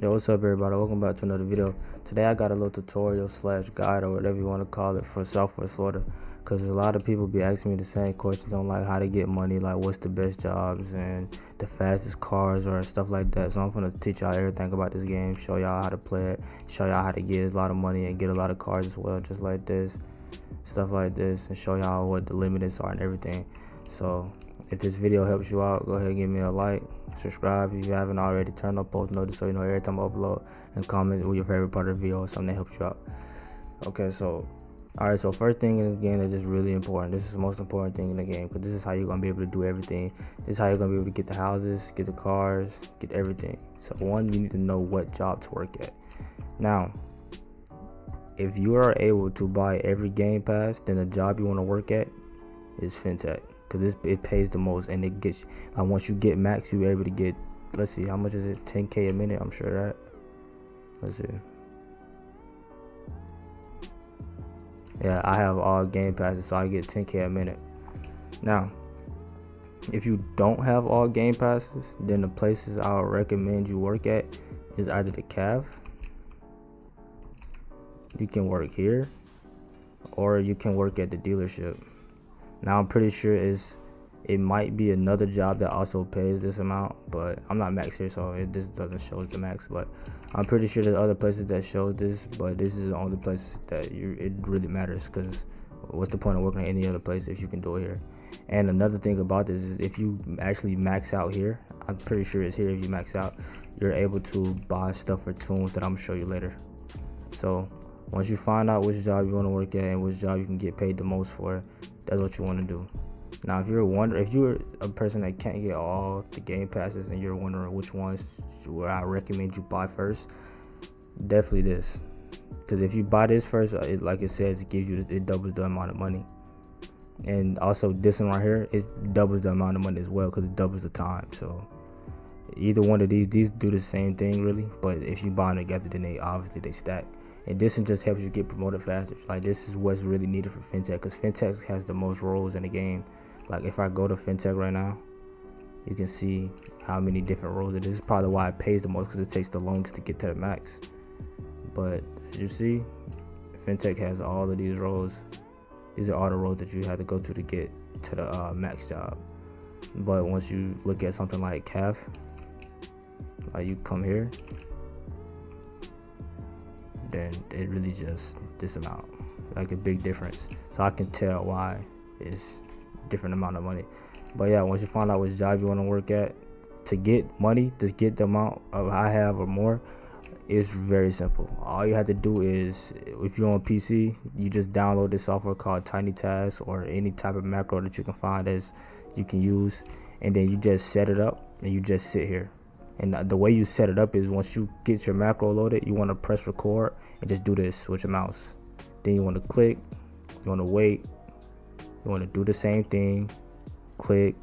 Yo, what's up everybody? Welcome back to another video. Today I got a little tutorial slash guide or whatever you want to call it for Southwest Florida, because a lot of people be asking me the same questions on like how to get money, like what's the best jobs and the fastest cars or stuff like that. So I'm gonna teach y'all everything about this game, show y'all how to play it, show y'all how to get a lot of money and get a lot of cars as well, just like this, stuff like this, and show y'all what the limits are and everything. So if this video helps you out, go ahead and give me a like, subscribe if you haven't already, turn on post notice so you know every time I upload, and comment with your favorite part of the video or something that helps you out. Okay, so alright, so first thing in the game that is really important. This is the most important thing in the game, because this is how you're gonna be able to do everything. This is how you're gonna be able to get the houses, get the cars, get everything. So one, you need to know what job to work at. Now, if you are able to buy every game pass, then the job you want to work at is fintech, because it pays the most, and it gets once you get max, you're able to get, let's see, how much is it, 10k a minute, I'm sure that, let's see, yeah, I have all game passes, so I get 10k a minute. Now if you don't have all game passes, then the places I would recommend you work at is either the CAF, you can work here, or you can work at the dealership. Now I'm pretty sure it might be another job that also pays this amount, but I'm not max here, so this doesn't show the max. But I'm pretty sure there's other places that shows this, but this is the only place that it really matters, because what's the point of working at any other place if you can do it here? And another thing about this is if you actually max out here, I'm pretty sure it's here, if you max out, you're able to buy stuff for tunes that I'm gonna show you later. So once you find out which job you want to work at and which job you can get paid the most for, that's what you want to do. Now if you're a person that can't get all the game passes and you're wondering which ones where I recommend you buy first, definitely this, because if you buy this first, like it says, it doubles the amount of money. And also this one right here, it doubles the amount of money as well, because it doubles the time. So either one of these do the same thing really, but if you buy them together, then they stack. And this one just helps you get promoted faster. Like this is what's really needed for fintech, because fintech has the most roles in the game. Like if I go to fintech right now, you can see how many different roles it is. This is probably why it pays the most, because it takes the longest to get to the max. But as you see, fintech has all of these roles. These are all the roles that you have to go to get to the max job. But once you look at something like CAF, like you come here, then it really just this amount, like a big difference. So I can tell why it's different amount of money. But yeah, once you find out which job you want to work at, to get money, to get the amount of I have or more, it's very simple. All you have to do is, if you're on PC, you just download this software called Tiny Task, or any type of macro that you can find as you can use, and then you just set it up and you just sit here. And the way you set it up is, once you get your macro loaded, you want to press record and just do this with your mouse. Then you want to click, you want to wait, you want to do the same thing, click.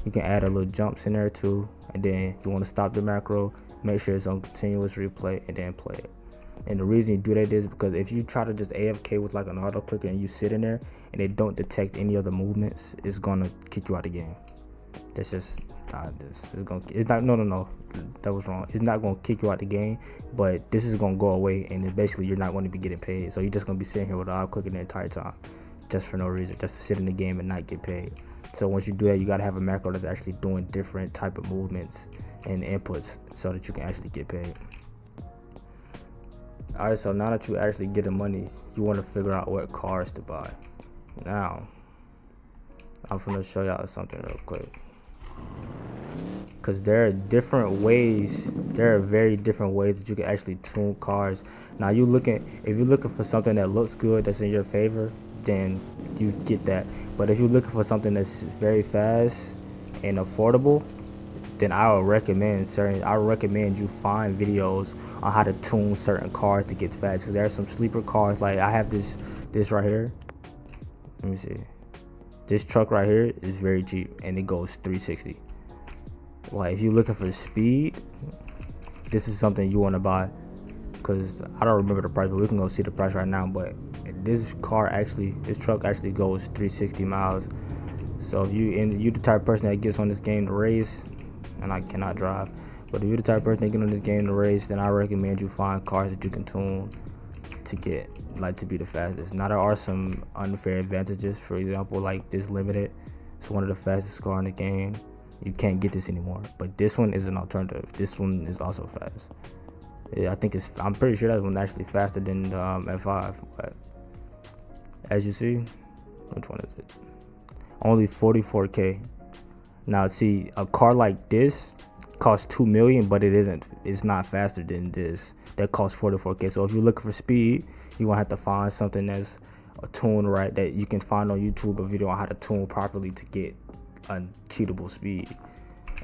You can add a little jumps in there too, and then you want to stop the macro, make sure it's on continuous replay, and then play it. And the reason you do that is because if you try to just AFK with like an auto clicker and you sit in there and they don't detect any other movements, it's gonna kick you out of the game. That's just no, that was wrong. It's not gonna kick you out the game, but this is gonna go away, and basically you're not going to be getting paid. So you're just gonna be sitting here without clicking the entire time, just for no reason, just to sit in the game and not get paid. So once you do that, you gotta have a macro that's actually doing different type of movements and inputs so that you can actually get paid. Alright, so now that you actually get the money, you want to figure out what cars to buy. Now I'm gonna show y'all something real quick, because there are very different ways that you can actually tune cars. Now if you're looking for something that looks good, that's in your favor, then you get that. But if you're looking for something that's very fast and affordable, then I would recommend you find videos on how to tune certain cars to get fast, because there are some sleeper cars. Like I have this right here, let me see, this truck right here is very cheap and it goes 360. Like if you're looking for speed, this is something you want to buy, because I don't remember the price, but we can go see the price right now. But this truck actually goes 360 miles. So if you the type of person that gets on this game to race, and I cannot drive, But if you're the type of person thinking on this game to race, then I recommend you find cars that you can tune to get to be the fastest. Now there are some unfair advantages. For example, like this limited, it's one of the fastest car in the game. You can't get this anymore, but this one is an alternative. This one is also fast. Yeah, I'm pretty sure that one actually faster than the F5. But as you see, which one is it? Only 44K. Now see, a car like this costs 2 million, but it's not faster than this that costs 44K. So if you're looking for speed, you're gonna have to find something that's a tune right that you can find on YouTube, a video on how to tune properly to get uncheatable speed.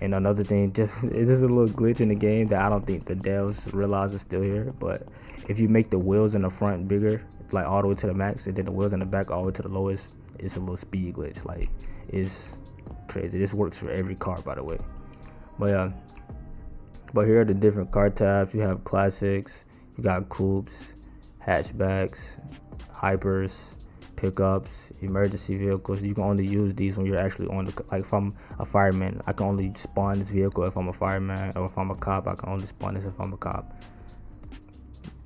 And another thing, it is a little glitch in the game that I don't think the devs realize is still here. But if you make the wheels in the front bigger, like all the way to the max, and then the wheels in the back all the way to the lowest, it's a little speed glitch. Like, it's crazy. This works for every car, by the way. But yeah, but here are the different car tabs. You have classics, you got coupes, hatchbacks, hypers, pickups, emergency vehicles. You can only use these when you're actually on the, like if I'm a fireman, I can only spawn this vehicle if I'm a fireman, or if I'm a cop, I can only spawn this if I'm a cop.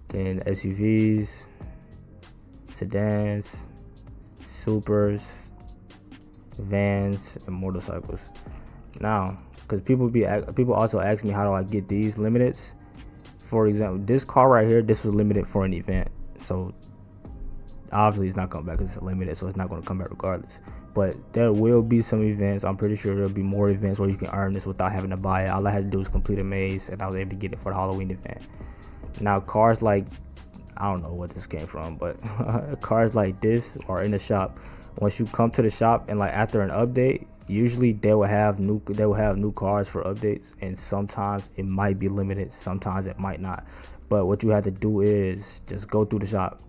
Then SUVs, sedans, supers, vans, and motorcycles. Now, because people also ask me how do I get these limiteds. For example, this car right here, this was limited for an event, so obviously it's not coming back because it's limited, so it's not going to come back regardless. But there will be some events. I'm pretty sure there'll be more events where you can earn this without having to buy it. All I had to do was complete a maze, and I was able to get it for the Halloween event. Now cars like, I don't know what this came from, but cars like this are in the shop. Once you come to the shop and like after an update, usually they will have new cars for updates, and sometimes it might be limited, sometimes it might not. But what you have to do is just go through the shop.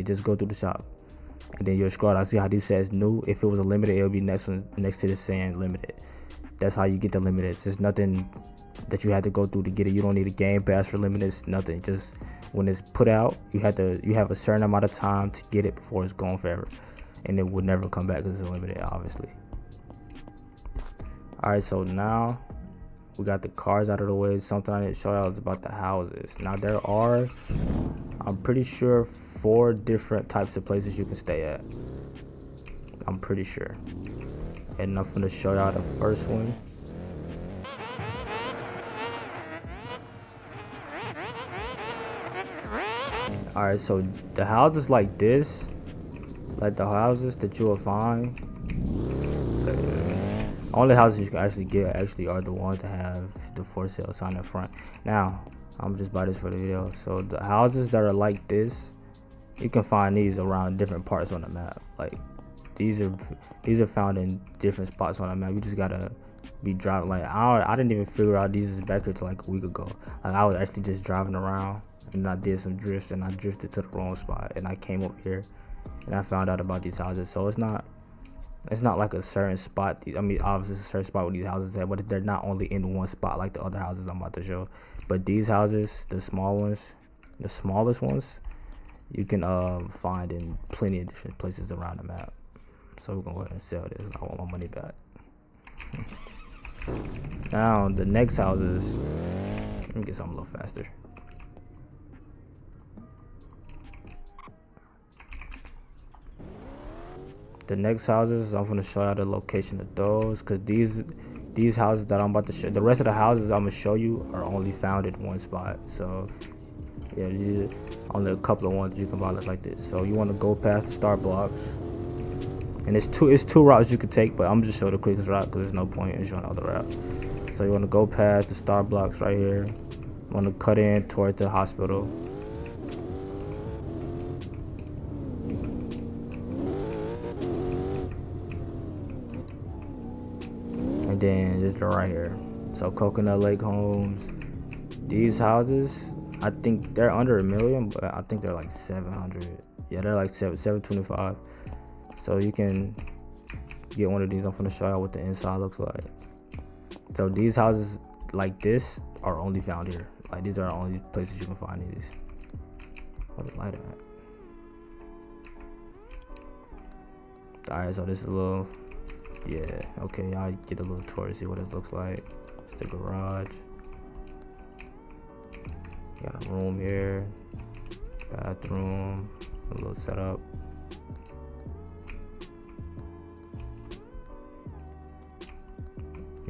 Just go through the shop, and then you'll scroll down. See how this says new. If it was a limited, it'll be next to this saying limited. That's how you get the limited. There's nothing that you had to go through to get it. You don't need a game pass for limited. Nothing. Just when it's put out, you have a certain amount of time to get it before it's gone forever, and it would never come back because it's limited, obviously. All right, so now we got the cars out of the way. Something I didn't show y'all is about the houses. Now there are, I'm pretty sure, 4 different types of places you can stay at. I'm pretty sure. And I'm gonna show y'all the first one. Alright, so the houses like this, like the houses that you will find, only houses you can actually get are the ones that have the for sale sign in front. Now, I'm just buy this for the video. So the houses that are like this, you can find these around different parts on the map. Like these are found in different spots on the map. You just gotta be driving. Like I didn't even figure out these is back here till like a week ago. Like I was actually just driving around and I did some drifts and I drifted to the wrong spot and I came over here and I found out about these houses. So it's not like a certain spot. I mean, obviously it's a certain spot where these houses at, but they're not only in one spot like the other houses I'm about to show. But these houses, the small ones, the smallest ones, you can find in plenty of different places around the map. So we're gonna go ahead and sell this. I want my money back. Now the next houses, let me get something a little faster. The next houses, I'm gonna show you the location of those, cause these houses that I'm about to show, the rest of the houses I'm gonna show you are only found in one spot. So yeah, these are only a couple of ones you can buy like this. So you want to go past the start blocks, and it's two routes you could take, but I'm just show the quickest route because there's no point in showing other route. So you want to go past the start blocks right here. You want to cut in toward the hospital. And then just right here. So Coconut Lake Homes. These houses, I think they're under $1 million, but I think they're like 700. Yeah, they're like 725. So you can get one of these. I'm gonna show you what the inside looks like. So these houses like this are only found here. Like these are the only places you can find these. What's the light at? Alright, so this is a little, yeah, okay, y'all get a little tour to see what it looks like. It's the garage. Got a room here, bathroom, a little setup.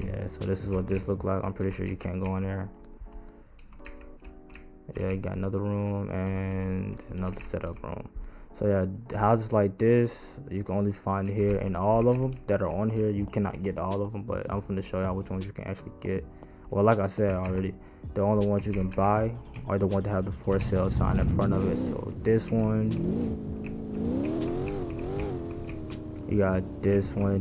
Yeah, so this is what this look like. I'm pretty sure you can't go in there. Yeah, you got another room and another setup room. So yeah, houses like this you can only find here, and all of them that are on here you cannot get all of them, but I'm going to show y'all which ones you can actually get. Well, like I said already, the only ones you can buy are the ones that have the for sale sign in front of it. So this one, you got this one,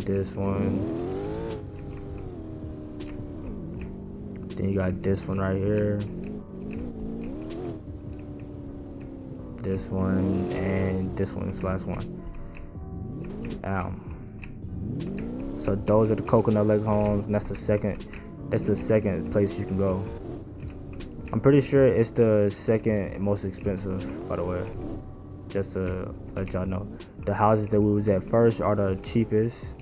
then you got this one right here, this one, and this one's last one. So those are the coconut leg homes, and that's the second place you can go. I'm pretty sure it's the second most expensive, by the way, just to let y'all know. The houses that we was at first are the cheapest.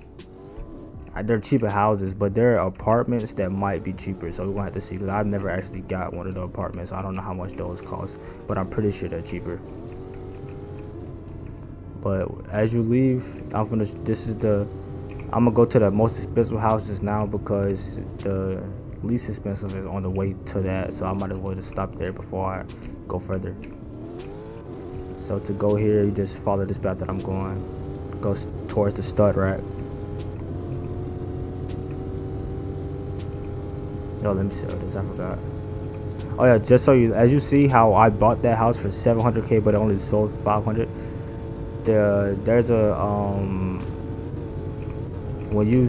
They're cheaper houses, but there are apartments that might be cheaper, so we're gonna have to see, because I've never actually got one of the apartments. I don't know how much those cost, but I'm pretty sure they're cheaper. But as you leave, I'm gonna go to the most expensive houses now, because the least expensive is on the way to that, so I might as well just stop there before I go further. So to go here, you just follow this path that I'm going. Goes towards the stud rack. Oh, let me sell this, I forgot. Oh yeah, just so as you see how I bought that house for 700K, but it only sold for 500. There's a when you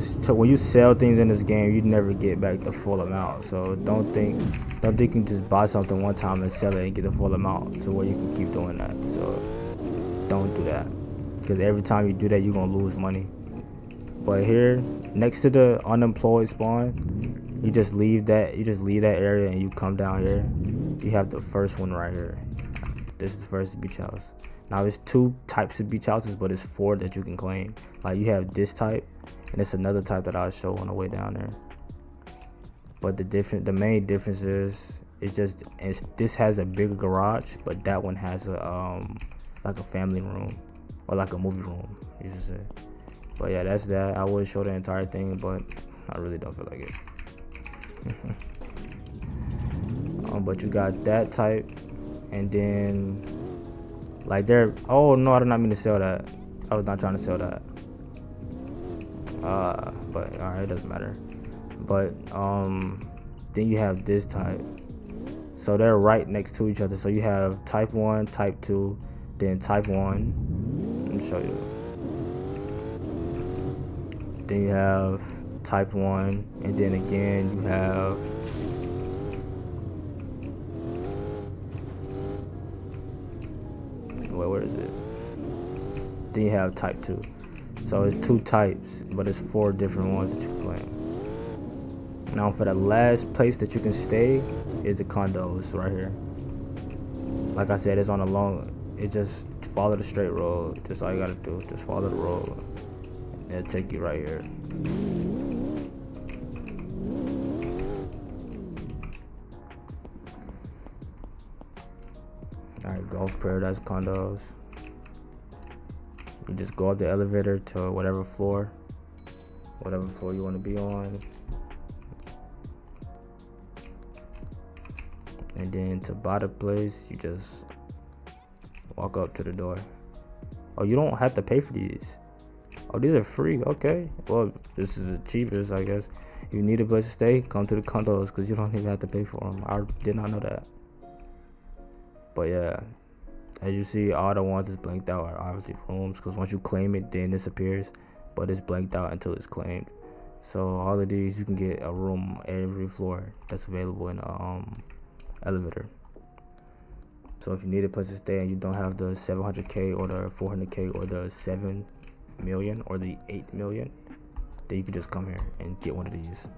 sell things in this game, you never get back the full amount. So don't think you can just buy something one time and sell it and get the full amount to where you can keep doing that. So don't do that, because every time you do that, you're gonna lose money. But here, next to the unemployed spawn, you just leave that area and you come down here. You have the first one right here. This is the first beach house. Now there's 2 types of beach houses, but it's 4 that you can claim. Like you have this type, and it's another type that I'll show on the way down there. But the main difference is this has a bigger garage, but that one has a like a family room or like a movie room, you should say. But yeah, that's that. I would show the entire thing, but I really don't feel like it. But you got that type, and then like there. Oh no, I did not mean to sell that. I was not trying to sell that. But alright, it doesn't matter. But then you have this type. So they're right next to each other. So you have type 1, type 2, then type 1. Let me show you. Then you have type 1, and then again you have where is it? Then you have type 2. So it's 2 types, but it's 4 different ones that you can claim. Now for the last place that you can stay is the condos right here. Like I said, it's on a long. It just follow the straight road. Just all you gotta do. Just follow the road, and it'll take you right here. Alright, Golf Paradise condos. You just go up the elevator to whatever floor you want to be on, and then to buy the place, you just walk up to the door. Oh, you don't have to pay for these. Oh, these are free. Okay, well, this is the cheapest, I guess. If you need a place to stay, come to the condos, because you don't even have to pay for them. I did not know that. But yeah, as you see, all the ones that's blanked out are obviously rooms, because once you claim it, then it disappears, but it's blanked out until it's claimed. So all of these, you can get a room every floor that's available in a elevator. So if you need a place to stay and you don't have the 700K or the 400K or the 7 million or the 8 million, then you can just come here and get one of these.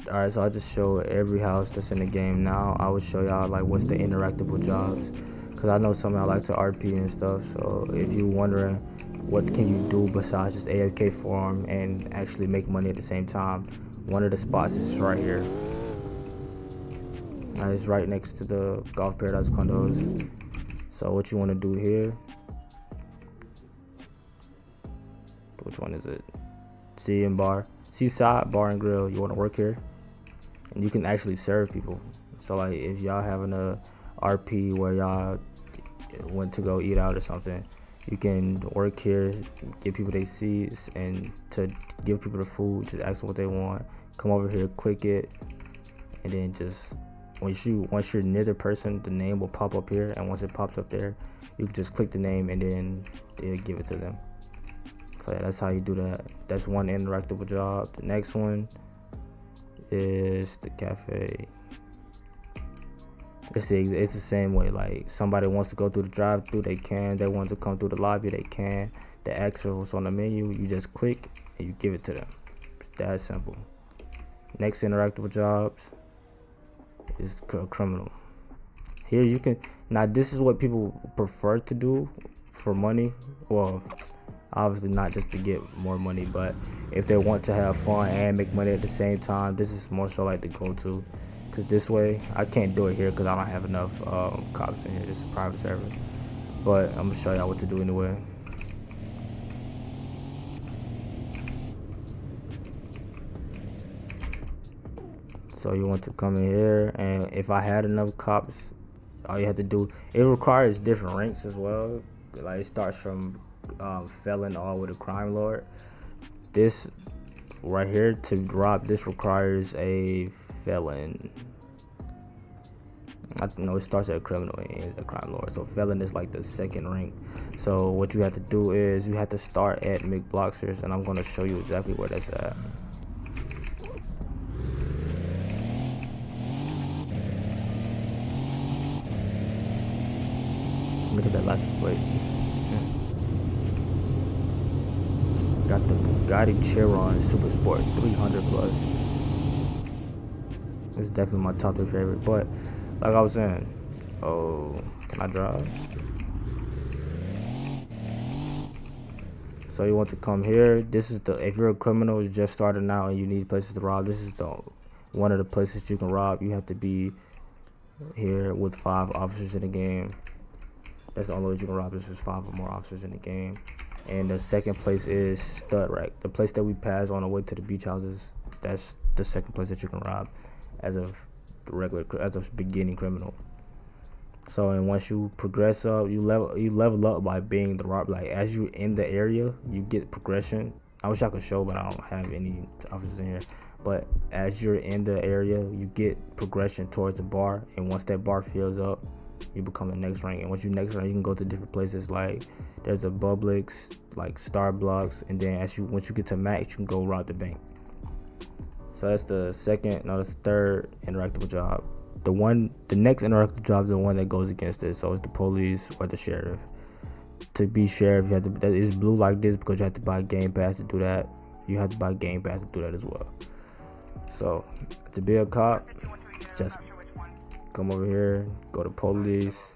Alright, so I'll just show every house that's in the game now. I will show y'all like what's the interactable jobs, because I know some of y'all like to RP and stuff. So if you're wondering what can you do besides just AFK farm and actually make money at the same time, One of the spots is right here. It's right next to the Golf Paradise condos. So what you want to do here, which one is it? Seaside Bar and Grill. You want to work here, and you can actually serve people. So like if y'all having a RP where y'all went to go eat out or something, you can work here, give people their seats, and to give people the food, just ask them what they want. Come over here, click it, and then just once you're near the person, the name will pop up here, and once it pops up there, you can just click the name and then they'll give it to them. So yeah, that's how you do that. That's one interactable job. The next one is the cafe. It's the same way. Like somebody wants to go through the drive-through, they can. They want to come through the lobby, they can. The extra was on the menu, you just click and you give it to them. It's that simple. Next interactable jobs is criminal. Here you can, now this is what people prefer to do for money. Well, obviously not just to get more money, but if they want to have fun and make money at the same time, this is more so like the go-to. Because this way, I can't do it here because I don't have enough cops in here. This is a private server, but I'm gonna show y'all what to do anyway. So you want to come in here, and if I had enough cops, all you have to do, it requires different ranks as well. Like it starts from felon all with a crime lord. This right here to rob, this requires a felon. I know it starts at a criminal and ends at a crime lord. So felon is like the second rank. So what you have to do is you have to start at McBloxers, and I'm gonna show you exactly where that's at. Look at that license plate. Got the Bugatti Chiron Super Sport 300 plus. This is definitely my top 3 favorite. But like I was saying, oh, can I drive? So you want to come here. This is the, if you're a criminal who's just starting out and you need places to rob, this is the one of the places you can rob. You have to be here with 5 officers in the game. That's the only way you can rob. This is 5 or more officers in the game. And the second place is Stud Rack, the place that we passed on the way to the beach houses. That's the second place that you can rob as of beginning criminal. So, and once you progress up, you level up by being the rob. Like as you in the area, you get progression. I wish I could show, but I don't have any officers in here. But as you're in the area, you get progression towards the bar, and once that bar fills up, you become the next rank. And once you next rank, you can go to different places. Like there's the Publix, like Starbucks, and then once you get to max, you can go rob the bank. So that's the third interactable job. The next interactive job is the one that goes against it. So it's the police or the sheriff. To be sheriff, you have to. That is blue like this because you have to buy Game Pass to do that. You have to buy Game Pass to do that as well. So to be a cop, just come over here, go to police,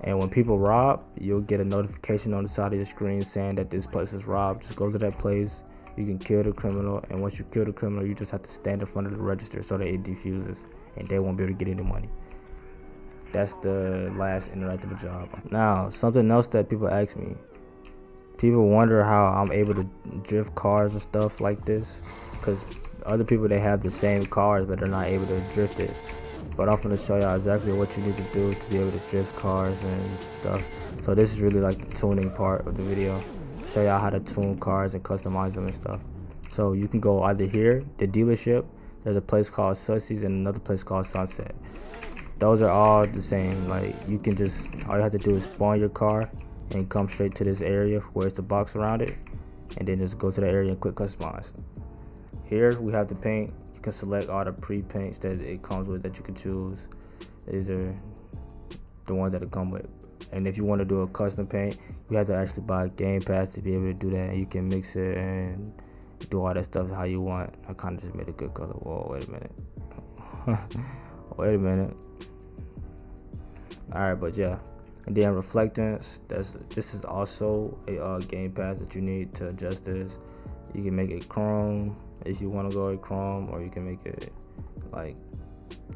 and when people rob, you'll get a notification on the side of your screen saying that this place is robbed. Just go to that place. You can kill the criminal, and once you kill the criminal, you just have to stand in front of the register so that it defuses, and they won't be able to get any money. That's the last interactable job. Now, something else that people ask me. People wonder how I'm able to drift cars and stuff like this, because other people, they have the same cars, but they're not able to drift it. But I'm gonna show y'all exactly what you need to do to be able to drift cars and stuff. So this is really like the tuning part of the video. Show y'all how to tune cars and customize them and stuff. So you can go either here, the dealership. There's a place called Sussies and another place called Sunset. Those are all the same. Like you can just, all you have to do is spawn your car and come straight to this area where it's the box around it, and then just go to the area and click customize. Here we have the paint. You can select all the pre-paints that it comes with that you can choose. These are the ones that it come with. And if you want to do a custom paint, you have to actually buy Game Pass to be able to do that. And you can mix it and do all that stuff how you want. I kind of just made a good color. Whoa, wait a minute. Wait a minute. Alright, but yeah. And then reflectance, this is also a Game Pass that you need to adjust this. You can make it chrome if you want to go with chrome, or you can make it like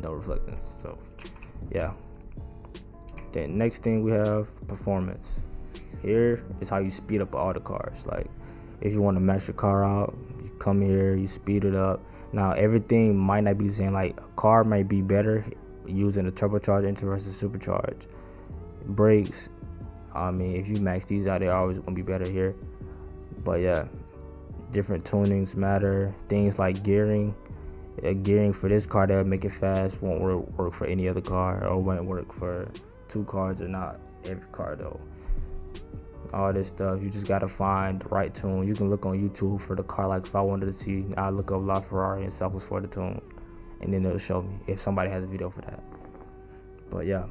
no reflectance. So yeah. Then next thing we have performance. Here is how you speed up all the cars. Like if you want to max your car out, you come here, you speed it up. Now everything might not be the same. Like a car might be better using a turbocharged engine versus supercharged. Brakes, I mean, if you max these out, they're always gonna be better here. But yeah, different tunings matter. Things like gearing. Gearing for this car that would make it fast won't work for any other car, or won't work for two cars, or not every car though. All this stuff, you just gotta find the right tune. You can look on YouTube for the car. Like if I wanted to see, I look up LaFerrari and Selfless for the tune, and then it'll show me if somebody has a video for that. But yeah,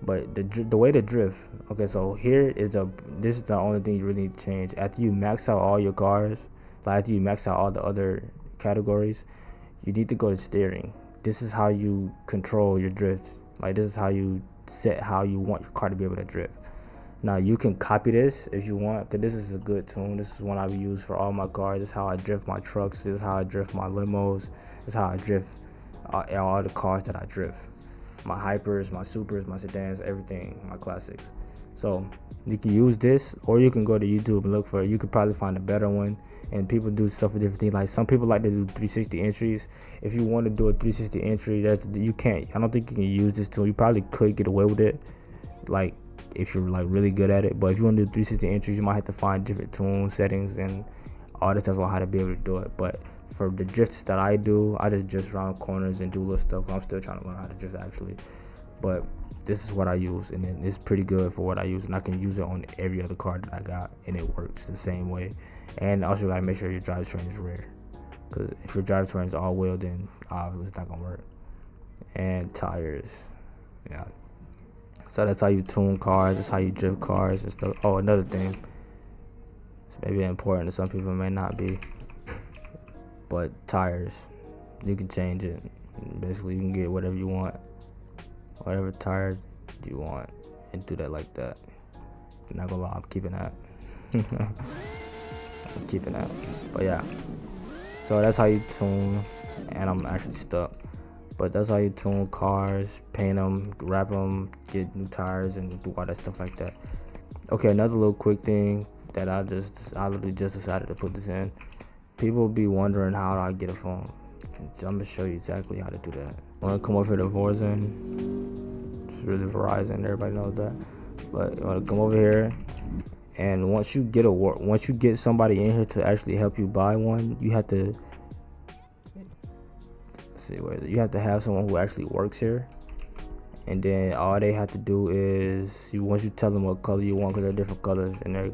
but the way to drift. Okay, so here is this is the only thing you really need to change. After you max out all your cars, like after you max out all the other categories, you need to go to steering. This is how you control your drift. Like this is how you set how you want your car to be able to drift. Now you can copy this if you want, because this is a good tune. This is one I use for all my cars. This is how I drift my trucks. This is how I drift my limos. This is how I drift all the cars that I drift. My hypers, my supers, my sedans, everything, my classics. So you can use this, or you can go to YouTube and look for it. You could probably find a better one. And people do stuff for different things. Like some people like to do 360 entries. If you want to do a 360 entry, you can't. I don't think you can use this tool. You probably could get away with it, like if you're like really good at it. But if you want to do 360 entries, you might have to find different tune settings and all this stuff on how to be able to do it. But for the drifts that I do, I just drift around corners and do little stuff. I'm still trying to learn how to drift actually, but this is what I use, and then it's pretty good for what I use, and I can use it on every other car that I got, and it works the same way. And also gotta make sure your drivetrain is rear, because if your drivetrain is all wheel, then obviously it's not gonna work. And tires, yeah. So that's how you tune cars. That's how you drift cars and stuff. Oh, another thing, it's maybe important to some people, may not be, but tires, you can change it. Basically, you can get whatever you want, whatever tires you want, and do that like that. Not gonna lie, I'm keeping that. I'm keeping that. But yeah, so that's how you tune. And I'm actually stuck, but that's how you tune cars, paint them, wrap them, get new tires, and do all that stuff like that. Okay, another little quick thing that I literally just decided to put this in. People be wondering how do I get a phone. So I'm gonna show you exactly how to do that. I wanna come over here to Verizon. It's really Verizon, everybody knows that. But you wanna come over here, and once you get somebody in here to actually help you buy one, you have to you have to have someone who actually works here. And then all they have to do is once you tell them what color you want, because they're different colors, and they're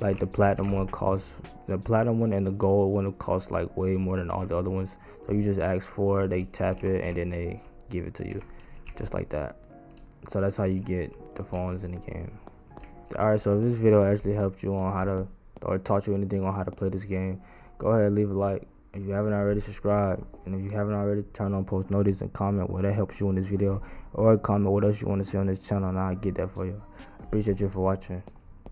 like the platinum one and the gold one will cost like way more than all the other ones. So you just ask for it, they tap it, and then they give it to you, just like that. So that's how you get the phones in the game. Alright, so if this video actually helped you on how to, or taught you anything on how to play this game, go ahead and leave a like. If you haven't already, subscribe. And if you haven't already, turn on post notice and comment what that helps you in this video, or comment what else you want to see on this channel, and I'll get that for you. I appreciate you for watching.